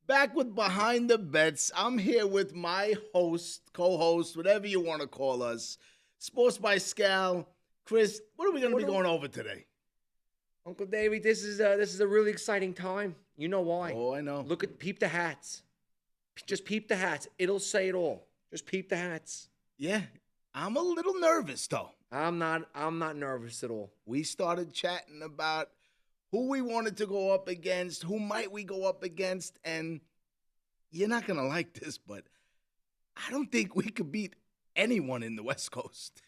Back with Behind the Bets. I'm here with my host, co-host, whatever you want to call us, Sports by Scal. Chris, what are we going to be going over today? Uncle Davey, this is a really exciting time. You know why? Oh, I know. Peep the hats. Just peep the hats. It'll say it all. Just peep the hats. Yeah, I'm a little nervous though. I'm not nervous at all. We started chatting about who we wanted to go up against, who might we go up against, and you're not going to like this, but I don't think we could beat anyone in the West Coast.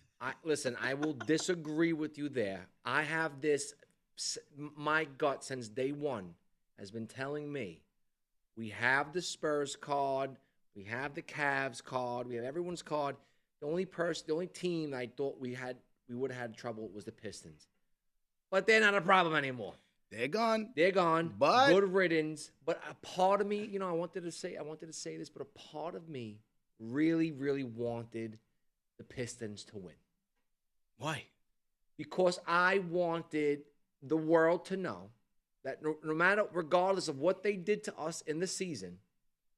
Listen, I will disagree with you there. I have this, my gut since day one has been telling me we have the Spurs card, we have the Cavs card, we have everyone's card. The only team I thought we would have had trouble was the Pistons. But they're not a problem anymore. They're gone. They're gone. But good riddance. But a part of me, I wanted to say this, but a part of me really, really wanted the Pistons to win. Why? Because I wanted the world to know that regardless of what they did to us in the season,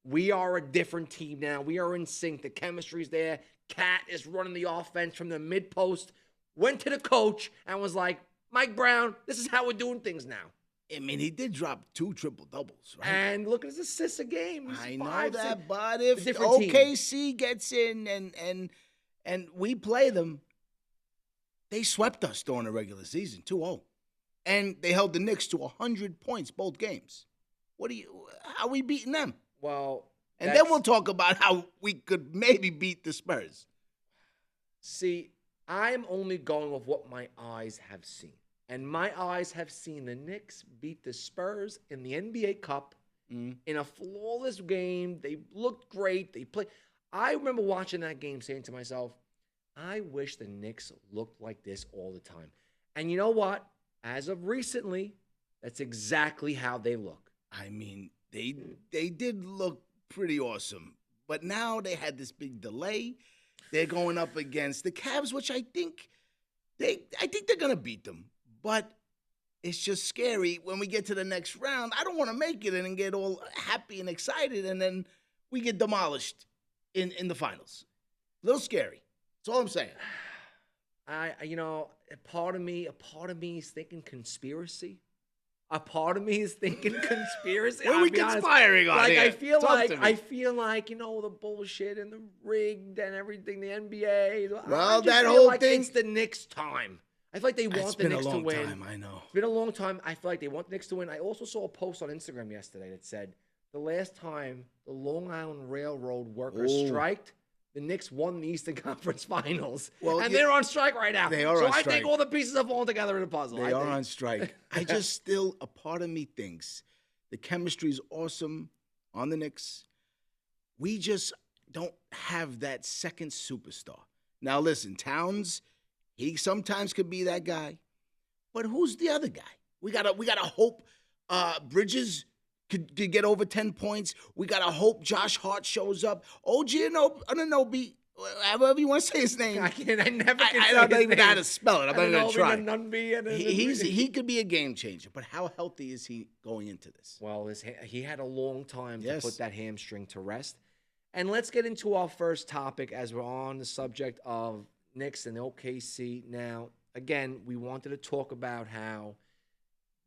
we are a different team now. We are in sync. The chemistry's there. Cat is running the offense from the mid-post, went to the coach and was like, Mike Brown, this is how we're doing things now. I mean, he did drop 2 triple-doubles, right? And look at his assists a game. I know that, but if OKC gets in and we play them, they swept us during the regular season, 2-0. And they held the Knicks to 100 points both games. How are we beating them? Well, and then we'll talk about how we could maybe beat the Spurs. See, I'm only going with what my eyes have seen. And my eyes have seen the Knicks beat the Spurs in the NBA Cup in a flawless game. They looked great. They played. I remember watching that game saying to myself, I wish the Knicks looked like this all the time. And you know what? As of recently, that's exactly how they look. I mean, they did look pretty awesome. But now they had this big delay. They're going up against the Cavs, which I think they're going to beat them. But it's just scary when we get to the next round. I don't want to make it in and get all happy and excited, and then we get demolished in the finals. A little scary. That's all I'm saying. A part of me is thinking conspiracy. A part of me is thinking conspiracy. What are we conspiring on here? I feel like the bullshit and the rigged and everything, the NBA. Well, that whole thing. It's the Knicks' time. I feel like they want the Knicks to win. It's been a long time, I know. It's been a long time. I feel like they want the Knicks to win. I also saw a post on Instagram yesterday that said the last time the Long Island Railroad workers striked, the Knicks won the Eastern Conference Finals. Well, and they're on strike right now. They are on strike. So I think all the pieces are falling together in a puzzle. They are on strike. A part of me thinks the chemistry is awesome on the Knicks. We just don't have that second superstar. Now, listen, Towns, he sometimes could be that guy. But who's the other guy? We gotta hope Bridges could get over 10 points. We got to hope Josh Hart shows up. OG Anunoby, however you want to say his name. I never can I don't even know how to spell it. I'm not going to try. He could be a game changer, but how healthy is he going into this? Well, he had a long time to put that hamstring to rest. And let's get into our first topic as we're on the subject of Knicks and OKC. Now, again, we wanted to talk about how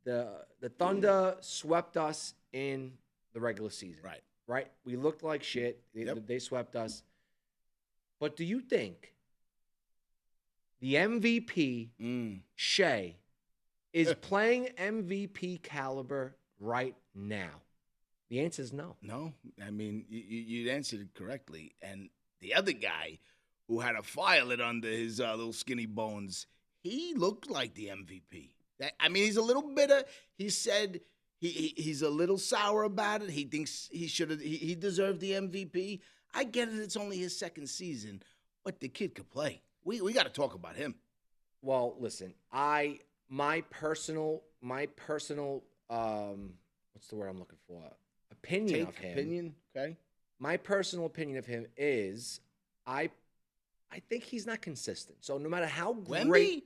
the Thunder swept us in the regular season. Right? We looked like shit. They swept us. But do you think the MVP, Shea, is playing MVP caliber right now? The answer is no. No. I mean, you answered it correctly. And the other guy who had a violet under his little skinny bones, he looked like the MVP. I mean, he's a little bitter. He said he's a little sour about it. He thinks he deserved the MVP. I get it. It's only his second season, but the kid could play. We got to talk about him. Well, listen, my personal what's the word I'm looking for? Opinion of him. Opinion, okay. My personal opinion of him is I think he's not consistent. So no matter how great, Wemby?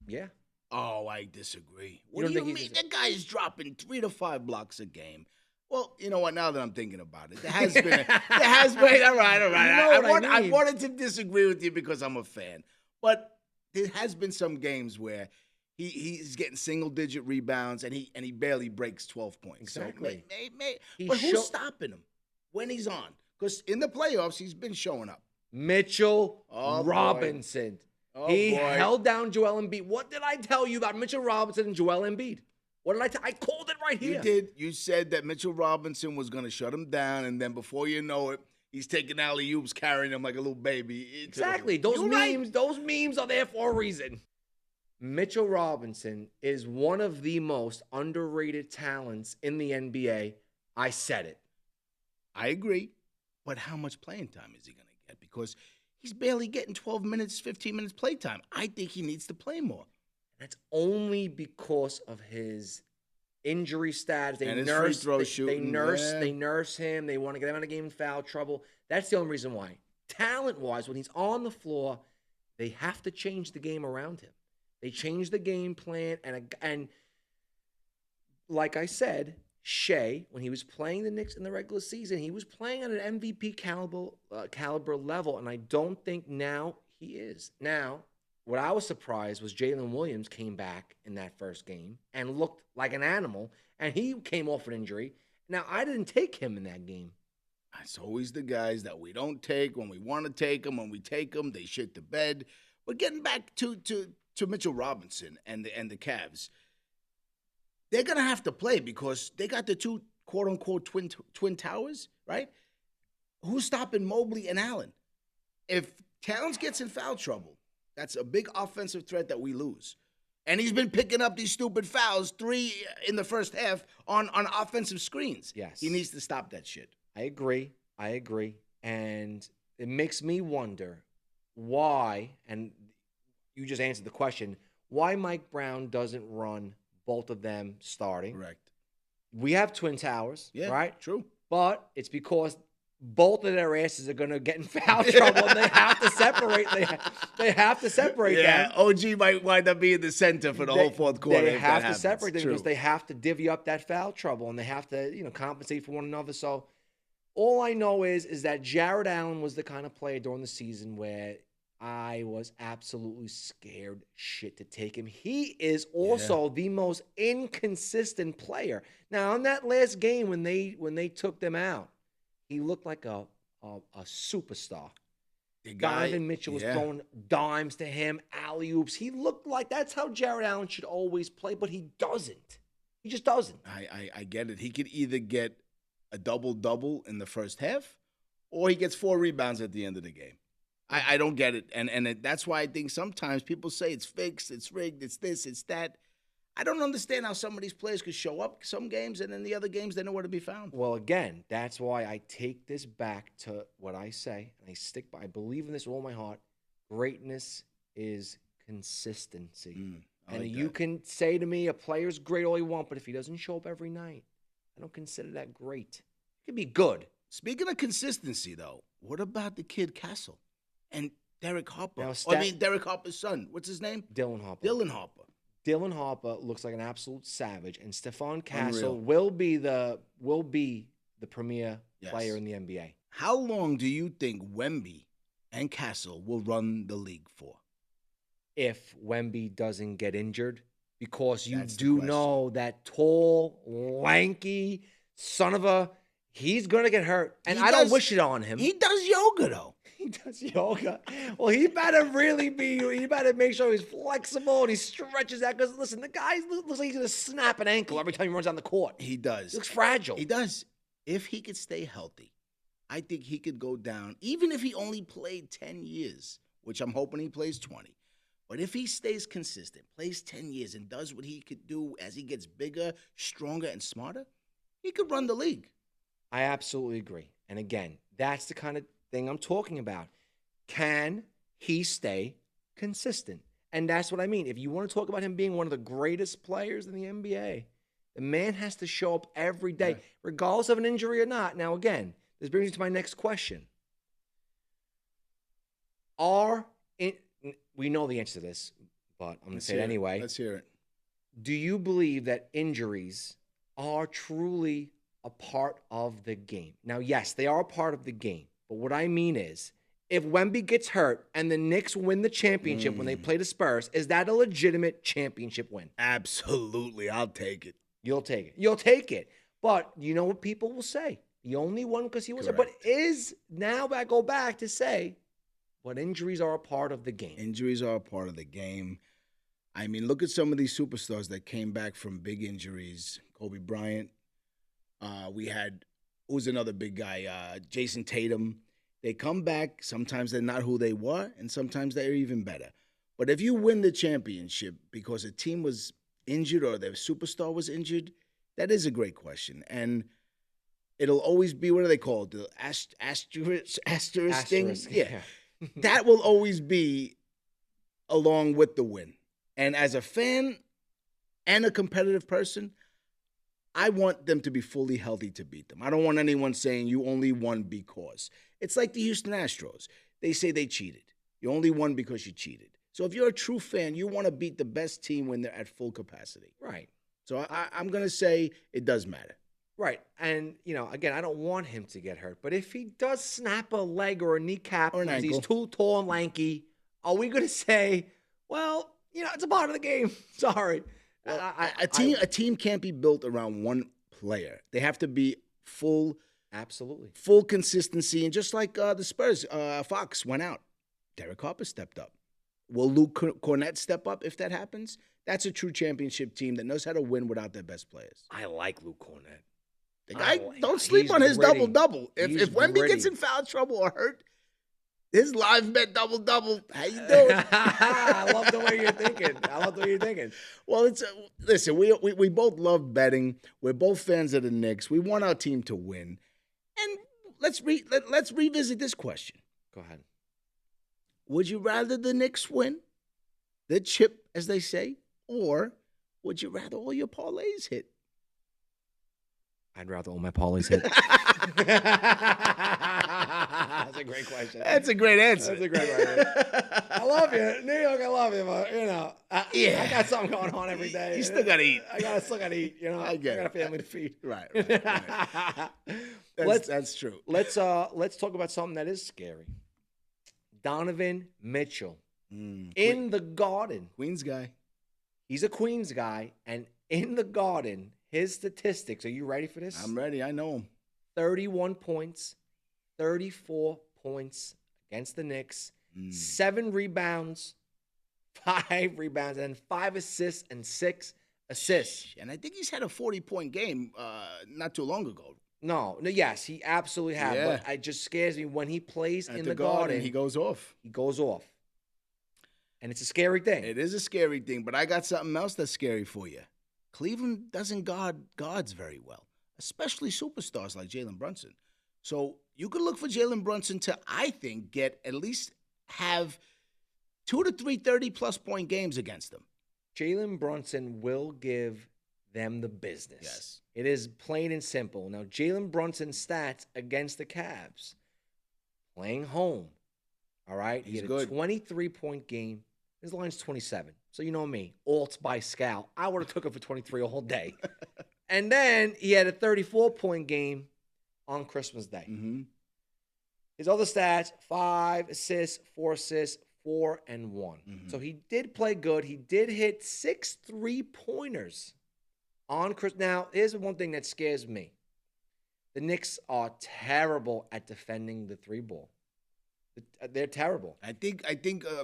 Yeah. Oh, I disagree. What do you mean? That guy is dropping 3 to 5 blocks a game. Well, you know what? Now that I'm thinking about it, there has been. All right. I wanted to disagree with you because I'm a fan, but there has been some games where he's getting single-digit rebounds and he barely breaks 12 points. Exactly. So but who's stopping him when he's on? Because in the playoffs, he's been showing up. Mitchell Robinson. He held down Joel Embiid. What did I tell you about Mitchell Robinson and Joel Embiid? What did I tell? I called it right here. You did. You said that Mitchell Robinson was going to shut him down, and then before you know it, he's taking alley-oops, carrying him like a little baby. Exactly. Those memes are there for a reason. Mitchell Robinson is one of the most underrated talents in the NBA. I said it. I agree. But how much playing time is he going to get? Because he's barely getting 12 minutes, 15 minutes play time. I think he needs to play more. That's only because of his injury status. They nurse him. They want to get him out of game in foul trouble. That's the only reason why. Talent-wise, when he's on the floor, they have to change the game around him. They change the game plan, and like I said, Shea, when he was playing the Knicks in the regular season, he was playing at an MVP caliber level, and I don't think now he is. Now, what I was surprised was Jalen Williams came back in that first game and looked like an animal, and he came off an injury. Now, I didn't take him in that game. It's always the guys that we don't take when we want to take them. When we take them, they shit the bed. But getting back to Mitchell Robinson and the Cavs, they're going to have to play because they got the two quote-unquote twin towers, right? Who's stopping Mobley and Allen? If Towns gets in foul trouble, that's a big offensive threat that we lose. And he's been picking up these stupid fouls, 3 in the first half on offensive screens. Yes. He needs to stop that shit. I agree. And it makes me wonder why, and you just answered the question, why Mike Brown doesn't run both of them starting. Correct. We have twin towers, right? True. But it's because both of their asses are going to get in foul trouble, and they have to separate. They have to separate them. OG might wind up being the center for the whole fourth quarter. They have to separate them because they have to divvy up that foul trouble, and they have to, compensate for one another. So all I know is that Jared Allen was the kind of player during the season where I was absolutely scared shit to take him. He is also the most inconsistent player. Now, in that last game when they took them out, he looked like a superstar. Donovan Mitchell was throwing dimes to him, alley-oops. He looked like that's how Jared Allen should always play, but he doesn't. He just doesn't. I get it. He could either get a double-double in the first half or he gets 4 rebounds at the end of the game. I don't get it. And that's why I think sometimes people say it's fixed, it's rigged, it's this, it's that. I don't understand how some of these players could show up some games and then the other games, they're nowhere to be found. Well, again, that's why I take this back to what I say, and I believe in this with all my heart. Greatness is consistency. You can say to me, a player's great all you want, but if he doesn't show up every night, I don't consider that great. He can be good. Speaking of consistency, though, what about the kid Castle and Derek Harper? Now, Derek Harper's son. What's his name? Dylan Harper. Dylan Harper looks like an absolute savage, and Stephon Castle will be the premier player in the NBA. How long do you think Wemby and Castle will run the league for? If Wemby doesn't get injured, because you do know that tall, lanky son of a, he's gonna get hurt, and I don't wish it on him. He does yoga though. He does yoga. Well, he better make sure he's flexible and he stretches out. Because, listen, the guy looks like he's going to snap an ankle every time he runs down the court. He does. He looks fragile. He does. If he could stay healthy, I think he could go down, even if he only played 10 years, which I'm hoping he plays 20. But if he stays consistent, plays 10 years, and does what he could do as he gets bigger, stronger, and smarter, he could run the league. I absolutely agree. And, again, that's the kind of thing I'm talking about. Can he stay consistent? And that's what I mean. If you want to talk about him being one of the greatest players in the NBA, the man has to show up every day, regardless of an injury or not. Now, again, this brings me to my next question. We know the answer to this, but I'm going to say it anyway. Let's hear it. Do you believe that injuries are truly a part of the game. Now, yes, they are a part of the game. But what I mean is, if Wemby gets hurt and the Knicks win the championship when they play the Spurs, is that a legitimate championship win? Absolutely. I'll take it. You'll take it. You'll take it. But you know what people will say? He only won because he was there. But now I go back to say, but injuries are a part of the game. Injuries are a part of the game. I mean, look at some of these superstars that came back from big injuries. Kobe Bryant. Who's another big guy? Jason Tatum. They come back. Sometimes they're not who they were, and sometimes they're even better. But if you win the championship because a team was injured or their superstar was injured, that is a great question. And it'll always be, what do they call it? The asterisk thing? Yeah. That will always be along with the win. And as a fan and a competitive person, I want them to be fully healthy to beat them. I don't want anyone saying you only won because. It's like the Houston Astros. They say they cheated. You only won because you cheated. So if you're a true fan, you want to beat the best team when they're at full capacity. Right. So I'm going to say it does matter. Right. And, again, I don't want him to get hurt. But if he does snap a leg or a kneecap or an ankle, he's too tall and lanky, are we going to say, well, it's a part of the game. Sorry. Well, a team can't be built around one player. They have to be full consistency. And just like the Spurs, Fox went out. Derek Harper stepped up. Will Luke Cornett step up if that happens? That's a true championship team that knows how to win without their best players. I like Luke Cornett. The guy, don't sleep on his double-double. If Wemby gets in foul trouble or hurt, his live bet double-double. How you doing? I love the way you're thinking. Well, listen, we both love betting. We're both fans of the Knicks. We want our team to win. And let's revisit this question. Go ahead. Would you rather the Knicks win, the chip, as they say, or would you rather all your parlays hit? I'd rather all my parlays hit. That's a great question. That's a great answer. That's a great question. I love you. New York, I love you, but, I got something going on every day. You still got to eat. I still got to eat, I got a family to feed. Right. That's true. Let's talk about something that is scary. Donovan Mitchell in the Garden. Queens guy. He's a Queens guy, and in the Garden, his statistics. Are you ready for this? I'm ready. I know him. 31 points, 34 points against the Knicks, 7 rebounds, 5 rebounds, and 5 assists and 6 assists. And I think he's had a 40-point game not too long ago. No, yes, he absolutely has. Yeah. But it just scares me when he plays At in the Garden. He goes off. And it's a scary thing. It is a scary thing, but I got something else that's scary for you. Cleveland doesn't guard guards very well, especially superstars like Jalen Brunson. So you could look for Jalen Brunson to, I think, have 2 to 3 30-plus point games against them. Jalen Brunson will give them the business. Yes. It is plain and simple. Now, Jalen Brunson's stats against the Cavs, playing home, all right? He had good. A 23-point game. His line's 27. So you know me, alts by Scal. I would have took it for 23 all day. And then he had a 34-point game on Christmas Day. Mm-hmm. His other stats, 5 assists, 4 assists, 4 and 1. Mm-hmm. So he did play good. He did hit 6 3-pointers on Christmas. Now, here's one thing that scares me. The Knicks are terrible at defending the 3-ball. They're terrible. I think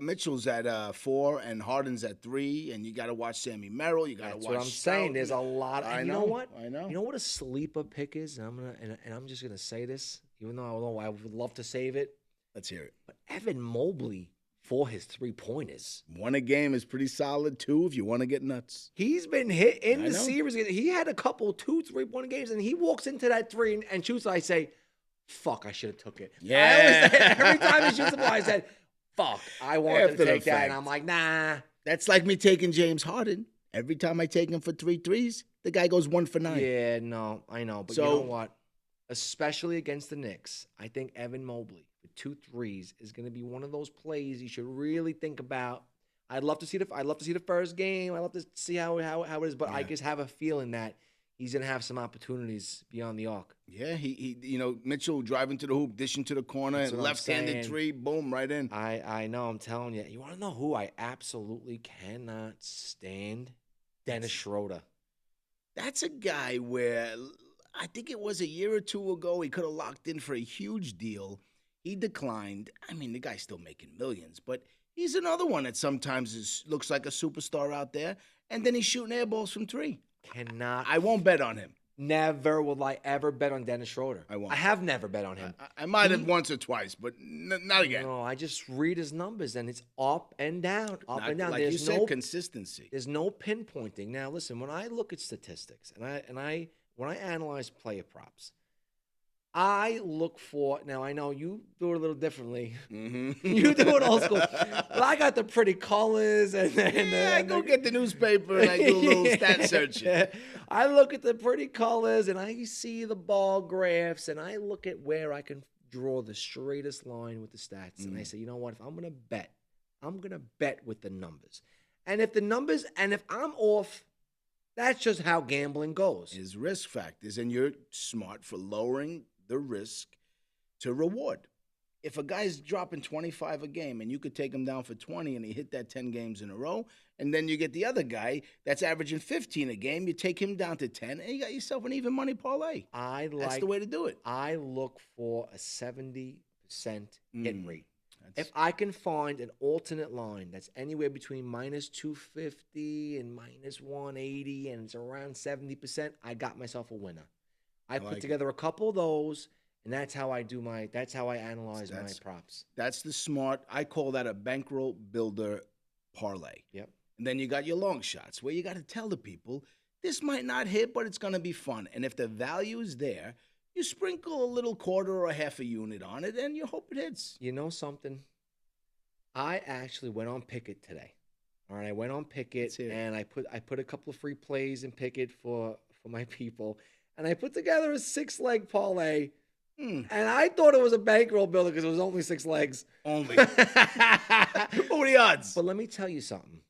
Mitchell's at 4 and Harden's at 3, and you got to watch Sammy Merrill. You got to watch. That's what I'm saying. There's a lot. I know. You know what? I know. You know what a sleeper pick is? And I'm just gonna say this, even though I would love to save it. Let's hear it. But Evan Mobley for his 3-pointers. 1 a game is pretty solid. 2 if you want to get nuts. He's been hit in the series. He had a couple 2 3-point games, and he walks into that 3 and shoots. I say, fuck, I should have took it. Yeah. I always say, every time he shoots the ball, I said, fuck, I wanted to take that. And I'm like, nah. That's like me taking James Harden. Every time I take him for 3 threes, the guy goes 1 for 9. Yeah, no, I know. But you know what? Especially against the Knicks, I think Evan Mobley with 2 threes is going to be one of those plays you should really think about. I'd love to see the first game. I'd love to see how it is, but I just have a feeling that he's going to have some opportunities beyond the arc. Yeah, he Mitchell driving to the hoop, dishing to the corner, That's and what I'm left-handed saying. three, boom, right in. I know, I'm telling you. You want to know who I absolutely cannot stand? Dennis Schroeder. That's a guy where I think it was a year or two ago he could have locked in for a huge deal. He declined. I mean, the guy's still making millions, but he's another one that sometimes looks like a superstar out there, and then he's shooting air balls from three. I won't bet on him. Never will I ever bet on Dennis Schroeder. I won't. I have never bet on him. I might have once or twice, but not again. No, I just read his numbers, and it's up and down, up and down. Like There's you said, consistency. There's no pinpointing. Now, listen, when I look at statistics when I analyze player props, I look for. Now, I know you do it a little differently. Mm-hmm. You do it old school. But I got the pretty colors, and I go get the newspaper and I do a little stat searching. I look at the pretty colors, and I see the ball graphs, and I look at where I can draw the straightest line with the stats. And I say, you know what? If I'm going to bet with the numbers. And if I'm off, that's just how gambling goes. Is risk factors, and you're smart for lowering the risk to reward. If a guy's dropping 25 a game and you could take him down for 20 and he hit that 10 games in a row, and then you get the other guy that's averaging 15 a game, you take him down to 10, and you got yourself an even money parlay. That's the way to do it. I look for a 70% hit rate. If I can find an alternate line that's anywhere between minus 250 and minus 180 and it's around 70%, I got myself a winner. I put together a couple of those, and that's how I analyze my props. That's the smart. I call that a bankroll builder parlay. Yep. And then you got your long shots where you got to tell the people this might not hit, but it's going to be fun. And if the value is there, you sprinkle a little quarter or a half a unit on it, and you hope it hits. You know something? I actually went on Pickett today. All right, I went on Pickett, and I put a couple of free plays in Pickett for my people. And I put together a 6-leg parlay, and I thought it was a bankroll builder because it was only 6 legs. Only. What are the odds? But let me tell you something.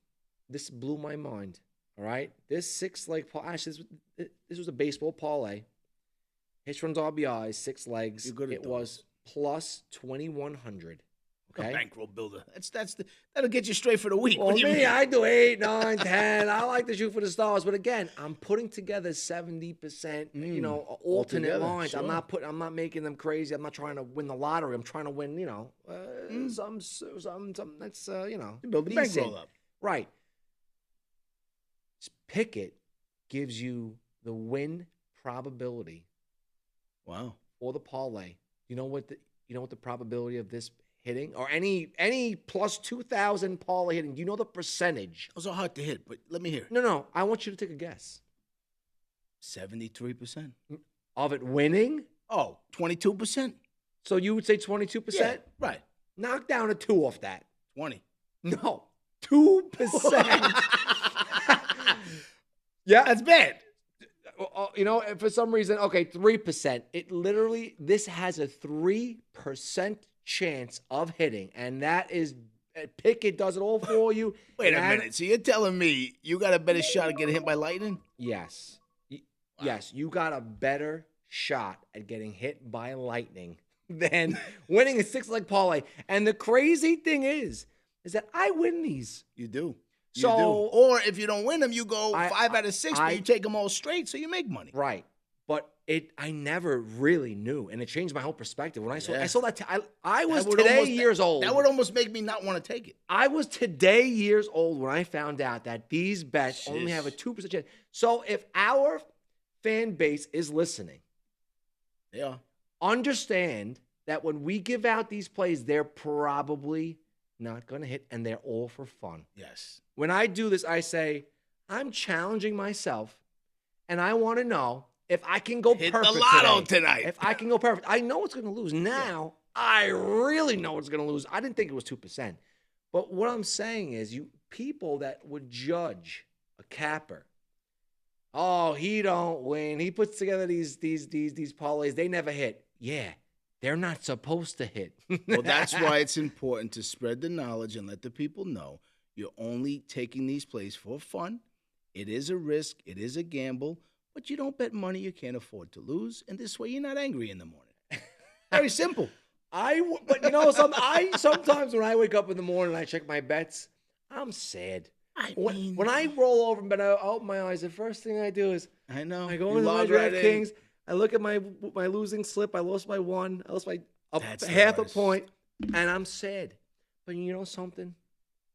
This blew my mind, all right? This 6-leg parlay, actually, this was a baseball parlay. Hitch runs RBIs, 6 legs. It was plus 2,100. Okay. A bankroll builder. That'll get you straight for the week. Well, I do 8, 9, 10. I like to shoot for the stars, but again, I'm putting together 70%. Alternate lines. Sure. I'm not making them crazy. I'm not trying to win the lottery. I'm trying to win. Some that's build the bankroll up. Right. Pickett gives you the win probability. Wow. For the parlay. You know what the probability of this hitting or any plus 2,000 parlay hitting? Do you know the percentage? Those are hard to hit, but let me hear it. No. I want you to take a guess. 73%. Of it winning? Oh, 22%. So you would say 22%? Yeah, right. Knock down a 2 off that. 20. No. 2%. Yeah. That's bad. For some reason, okay, 3%. This has a 3% chance of hitting, and that is Pickett does it all for you. Wait a minute. So you're telling me you got a better shot at getting hit by lightning? Yes. Yes, you got a better shot at getting hit by lightning than winning a 6-leg parlay. And the crazy thing is that I win these. You do. So, or if you don't win them, you go 5 out of 6, but you take them all straight, so you make money. Right. But I never really knew, and it changed my whole perspective. When I saw that, I was years old. That would almost make me not want to take it. I was today years old when I found out that these bets only have a 2% chance. So if our fan base is listening, they are. Understand that when we give out these plays, they're probably not going to hit, and they're all for fun. Yes. When I do this, I say, I'm challenging myself, and I want to know if I can go hit perfect the lotto tonight. If I can go perfect. I know it's going to lose. Now, I really know it's going to lose. I didn't think it was 2%. But what I'm saying is people that would judge a capper, oh, he don't win. He puts together these parlays. They never hit. Yeah. They're not supposed to hit. Well, that's why it's important to spread the knowledge and let the people know you're only taking these plays for fun. It is a risk. It is a gamble. but you don't bet money you can't afford to lose, and this way you're not angry in the morning. Very simple. But sometimes when I wake up in the morning and I check my bets, I'm sad. When I roll over and bet, I open my eyes. The first thing I do is I go into my DraftKings. I look at my losing slip. I lost by one. I lost by half a point, and I'm sad. But you know something?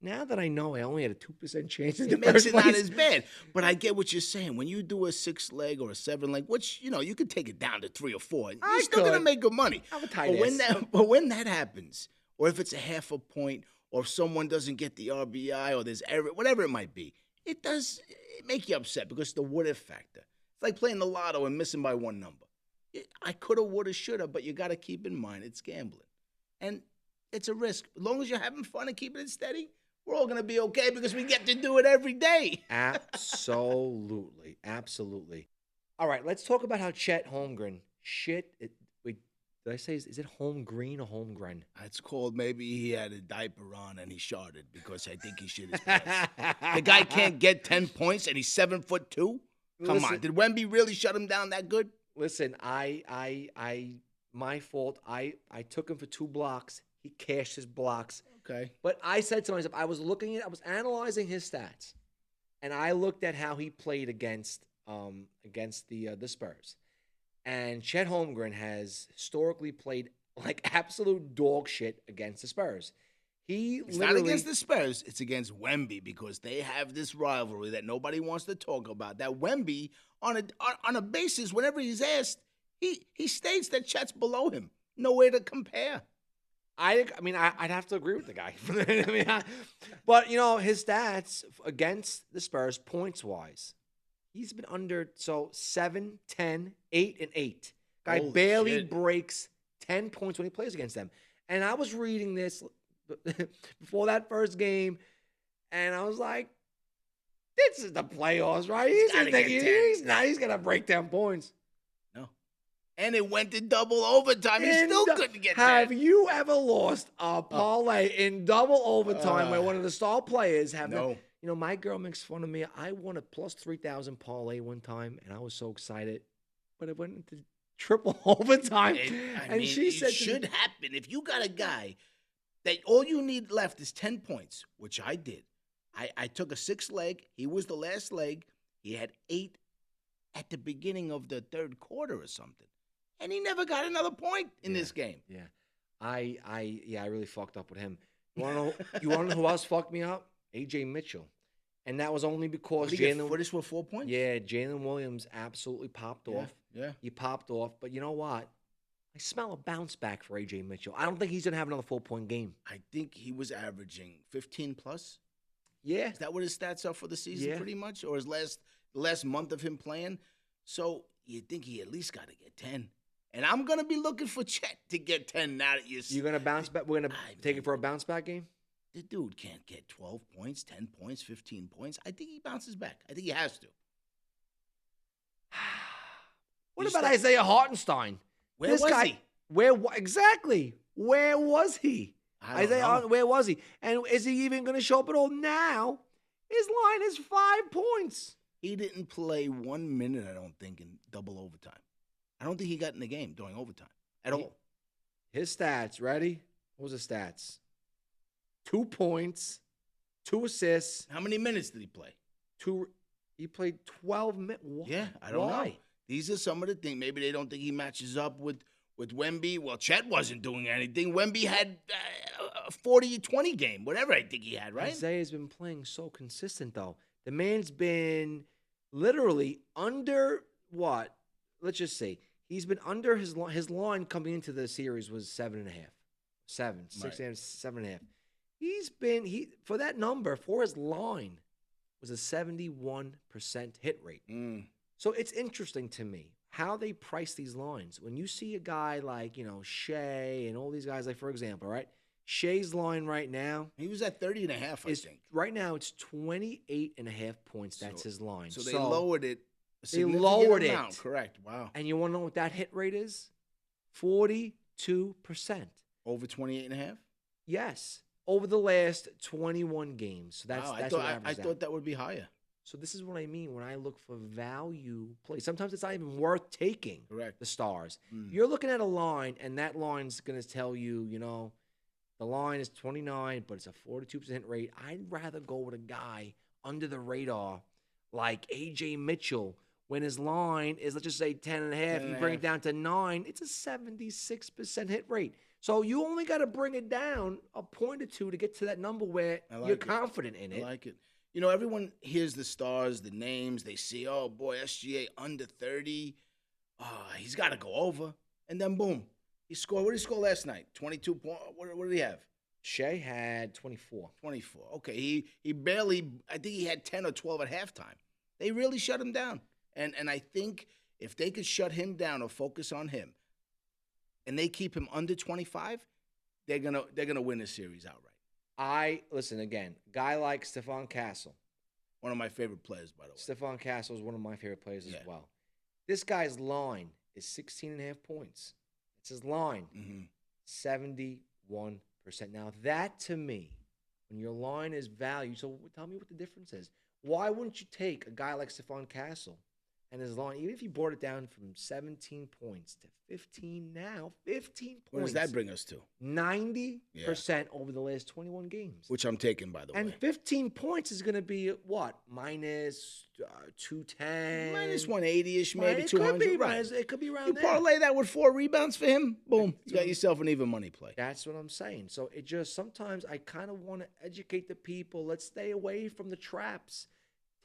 Now that I know I only had a 2% chance, it makes it not as bad. But I get what you're saying. When you do a 6-leg or a 7-leg, which you could take it down to 3 or 4, you're still gonna make good money. But when that happens, or if it's a half a point, or if someone doesn't get the RBI, or there's error, whatever it might be, it make you upset because the what if factor. It's like playing the lotto and missing by one number. I coulda, woulda, shoulda, but you got to keep in mind it's gambling, and it's a risk. As long as you're having fun and keeping it steady, we're all going to be okay because we get to do it every day. Absolutely. Absolutely. All right, let's talk about how Chet Holmgren wait, did I say, is it Holmgren or Holmgren? It's called, maybe he had a diaper on and he sharded because I think he shit his pants. The guy can't get 10 points and he's 7'2". Come on. Did Wemby really shut him down that good? Listen, my fault. I took him for 2 blocks. He cashed his blocks. Okay. But I said to myself, I was analyzing his stats, and I looked at how he played against the Spurs. And Chet Holmgren has historically played like absolute dog shit against the Spurs. It's not against the Spurs. It's against Wemby because they have this rivalry that nobody wants to talk about. That Wemby, on a basis, whenever he's asked, he states that Chet's below him. Nowhere to compare. I'd have to agree with the guy. But, his stats against the Spurs, points-wise, he's been under, 7, 10, 8, and 8. Guy barely breaks 10 points when he plays against them. And I was reading this before that first game, and I was like, this is the playoffs, right? He's going to break 10 points. And it went to double overtime. He still couldn't get that. Have you ever lost a parlay in double overtime where one of the star players have no. My girl makes fun of me. I won a plus 3,000 parlay one time, and I was so excited. But it went into triple overtime. She said it should happen. If you got a guy that all you need left is 10 points, which I did. I took a 6-leg. He was the last leg. He had 8 at the beginning of the third quarter or something. And he never got another point in this game. Yeah. I really fucked up with him. You want to know who else fucked me up? A.J. Mitchell. And that was only because Jalen... For this were 4 points? Yeah, Jalen Williams absolutely popped off. Yeah. He popped off. But you know what? I smell a bounce back for A.J. Mitchell. I don't think he's going to have another 4-point game. I think he was averaging 15 plus. Yeah. Is that what his stats are for the season pretty much? Or his last month of him playing? So you think he at least got to get 10. And I'm going to be looking for Chet to get 10 now that you're going to bounce back? We're going to take it for a bounce back game? The dude can't get 12 points, 10 points, 15 points. I think he bounces back. I think he has to. What about Isaiah Hartenstein? Where was he? Exactly. Where was he? Where was he? And is he even going to show up at all now? His line is 5 points. He didn't play 1 minute, I don't think, in double overtime. I don't think he got in the game during overtime at all. His stats, ready? What was his stats? 2 points, 2 assists. How many minutes did he play? He played 12 minutes. Yeah, I don't know. These are some of the things. Maybe they don't think he matches up with Wemby. Well, Chet wasn't doing anything. Wemby had a 40-20 game, whatever I think he had, right? Isaiah's been playing so consistent, though. The man's been literally under what? Let's just say he's been under his line coming into the series was 7.5, 7.5. For that number for his line was a 71% hit rate. So it's interesting to me how they price these lines. When you see a guy like Shea and all these guys, like for example, right? Shea's line right now, he was at 30.5. I think right now it's 28.5 points. That's his line. So they lowered it. They lowered it. Correct. Wow. And you want to know what that hit rate is? 42%. Over 28.5? Yes. Over the last 21 games. So that's I thought that would be higher. So this is what I mean when I look for value play. Sometimes it's not even worth taking the stars. You're looking at a line, and that line's going to tell you, the line is 29, but it's a 42% rate. I'd rather go with a guy under the radar like A.J. Mitchell when his line is, let's just say, 10.5. You bring it down to 9, it's a 76% hit rate. So you only got to bring it down a point or two to get to that number where you're confident in it. I like it. Everyone hears the stars, the names. They see, oh, boy, SGA under 30. He's got to go over. And then, boom, he scored. What did he score last night? 22 points. What did he have? Shea had 24. 24. Okay, he barely, I think he had 10 or 12 at halftime. They really shut him down. And I think if they could shut him down or focus on him, and they keep him under 25, they're gonna win the series outright. Listen again, guy like Stephon Castle. One of my favorite players, by the way. Stephon Castle is one of my favorite players as well. This guy's line is 16.5 points. It's his line. 71%. Now, that to me, when your line is value, so tell me what the difference is. Why wouldn't you take a guy like Stephon Castle and his line, even if you brought it down from 17 points to 15 now, 15 points. What does that bring us to? 90% over the last 21 games. Which I'm taking, by the way. And 15 points is going to be what? Minus 210? Minus 180-ish, maybe 200. Right. It could be around there. You parlay that with 4 rebounds for him, boom, you got yourself an even money play. That's what I'm saying. So it just, sometimes I kind of want to educate the people. Let's stay away from the traps.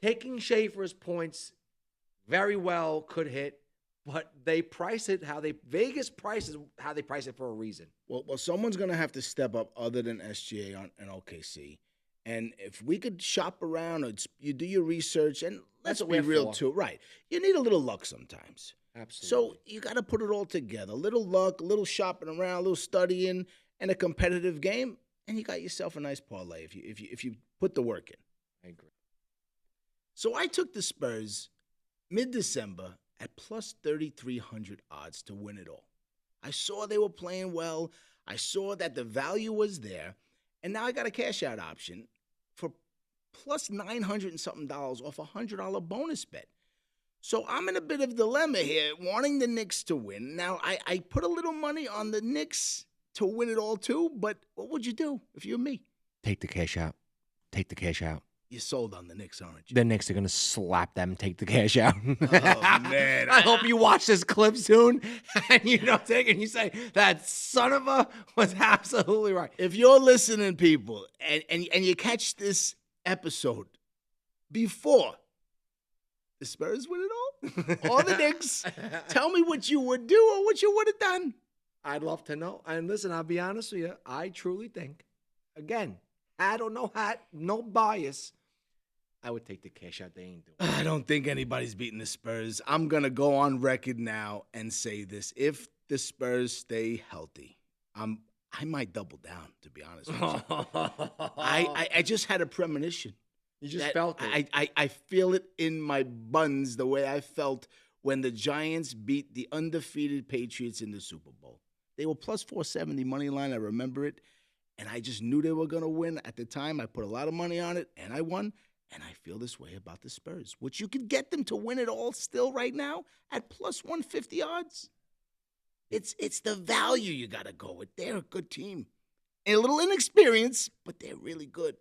Taking Schaefer's points very well could hit, but they price it Vegas prices how they price it for a reason. Well, someone's going to have to step up other than SGA and OKC. And if we could shop around or you do your research, and let's be real too, right? You need a little luck sometimes. Absolutely. So you got to put it all together. A little luck, a little shopping around, a little studying, and a competitive game, and you got yourself a nice parlay if you put the work in. I agree. So I took the Spurs mid-December at plus 3,300 odds to win it all. I saw they were playing well. I saw that the value was there. And now I got a cash-out option for plus $900 and something off a $100 bonus bet. So I'm in a bit of a dilemma here, wanting the Knicks to win. Now, I put a little money on the Knicks to win it all too, but what would you do if you're me? Take the cash out. Take the cash out. You're sold on the Knicks, aren't you? The Knicks are going to slap them, take the cash out. Oh, man. I hope you watch this clip soon and you take it and you say, that son of a was absolutely right. If you're listening, people, and you catch this episode before the Spurs win it all, or the Knicks, tell me what you would do or what you would have done. I'd love to know. And listen, I'll be honest with you. I truly think, again, hat or no hat, no bias, I would take the cash out. They ain't doing it. I don't think anybody's beating the Spurs. I'm going to go on record now and say this. If the Spurs stay healthy, I might double down, to be honest with you. I just had a premonition. You just felt it. I feel it in my buns the way I felt when the Giants beat the undefeated Patriots in the Super Bowl. They were plus 470 money line. I remember it. And I just knew they were going to win. At the time, I put a lot of money on it, and I won. And I feel this way about the Spurs, which you could get them to win it all still right now at plus 150 odds. It's the value you got to go with. They're a good team. And a little inexperienced, but they're really good.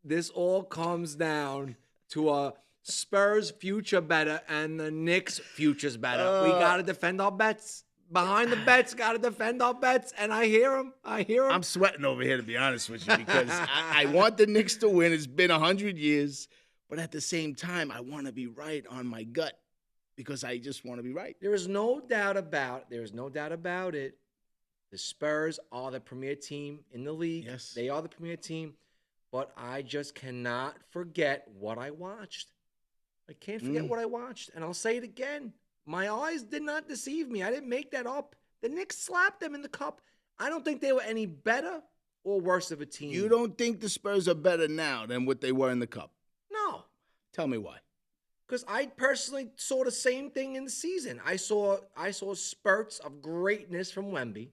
This all comes down to a Spurs future better and the Knicks futures better. We got to defend our bets. Behind the bets, got to defend our bets, and I hear him. I'm sweating over here, to be honest with you, because I want the Knicks to win. It's been 100 years, but at the same time, I want to be right on my gut because I just want to be right. There is no doubt about it. The Spurs are the premier team in the league. Yes. They are the premier team, but I just cannot forget what I watched. I can't forget what I watched, and I'll say it again. My eyes did not deceive me. I didn't make that up. The Knicks slapped them in the cup. I don't think they were any better or worse of a team. You don't think the Spurs are better now than what they were in the cup? No. Tell me why. Because I personally saw the same thing in the season. I saw spurts of greatness from Wemby.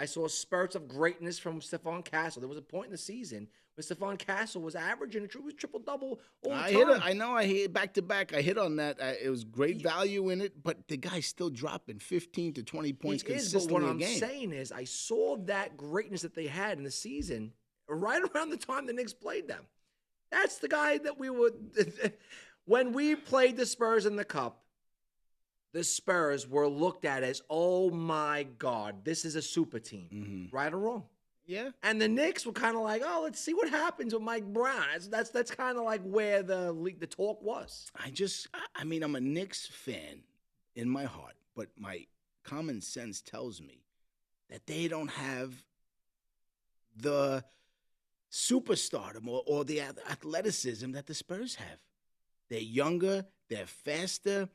I saw spurts of greatness from Stephon Castle. There was a point in the season where Stephon Castle was averaging a triple-double all the time. I hit back-to-back. I hit on that. It was great value in it, but the guy's still dropping 15 to 20 points consistently but what a I'm game. saying is I saw that greatness that they had in the season right around the time the Knicks played them. That's the guy that we would – when we played the Spurs in the Cup, the Spurs were looked at as, oh, my God, this is a super team. Mm-hmm. Right or wrong? Yeah. And the Knicks were kind of like, oh, let's see what happens with Mike Brown. That's kind of like where the talk was. I'm a Knicks fan in my heart, but my common sense tells me that they don't have the superstardom or the athleticism that the Spurs have. They're younger, they're faster,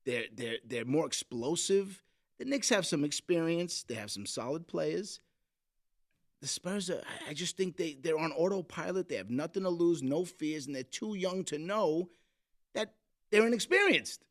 they're more explosive. The Knicks have some experience. They have some solid players. The Spurs I just think they're on autopilot. They have nothing to lose, no fears, and they're too young to know that they're inexperienced.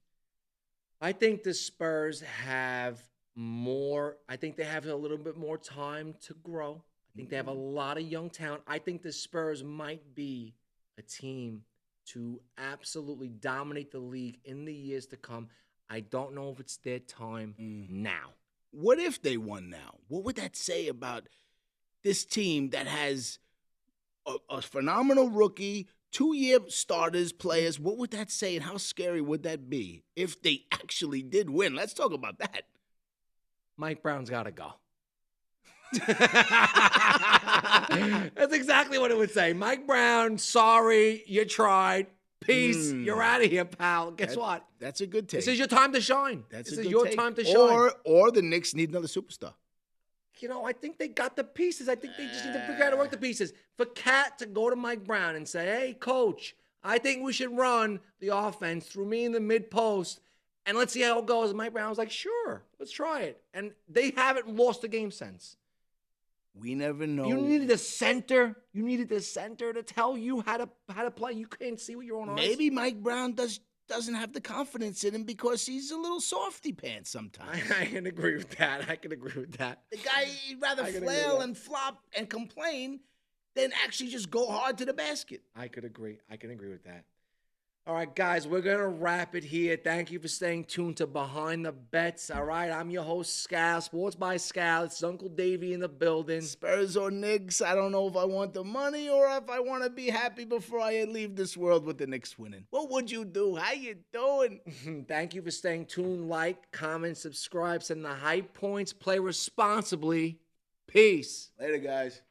I think the Spurs have more. I think they have a little bit more time to grow. I think they have a lot of young talent. I think the Spurs might be a team to absolutely dominate the league in the years to come. I don't know if it's their time now. What if they won now? What would that say about this team that has a phenomenal rookie, 2-year starters, players? What would that say, and how scary would that be if they actually did win? Let's talk about that. Mike Brown's got to go. That's exactly what it would say. Mike Brown, sorry, you tried. Peace. You're out of here, pal. Guess what? This is a good take. This is your time to shine. This is your time to shine. Or the Knicks need another superstar. I think they got the pieces. I think they just need to figure out how to work the pieces. For Cat to go to Mike Brown and say, hey, coach, I think we should run the offense through me in the mid-post, and let's see how it goes. And Mike Brown was like, sure, let's try it. And they haven't lost the game since. We never know. You needed a center. You needed a center to tell you how to play. You can't see with your own eyes. Maybe Mike Brown doesn't have the confidence in him because he's a little softy pants sometimes. I can agree with that. The guy, he'd rather flail and flop and complain than actually just go hard to the basket. I could agree with that. All right, guys, we're going to wrap it here. Thank you for staying tuned to Behind the Bets. All right, I'm your host, Scal, Sports by Scal. It's Uncle Davey in the building. Spurs or Knicks, I don't know if I want the money or if I want to be happy before I leave this world with the Knicks winning. What would you do? How you doing? Thank you for staying tuned. Like, comment, subscribe, send the high points. Play responsibly. Peace. Later, guys.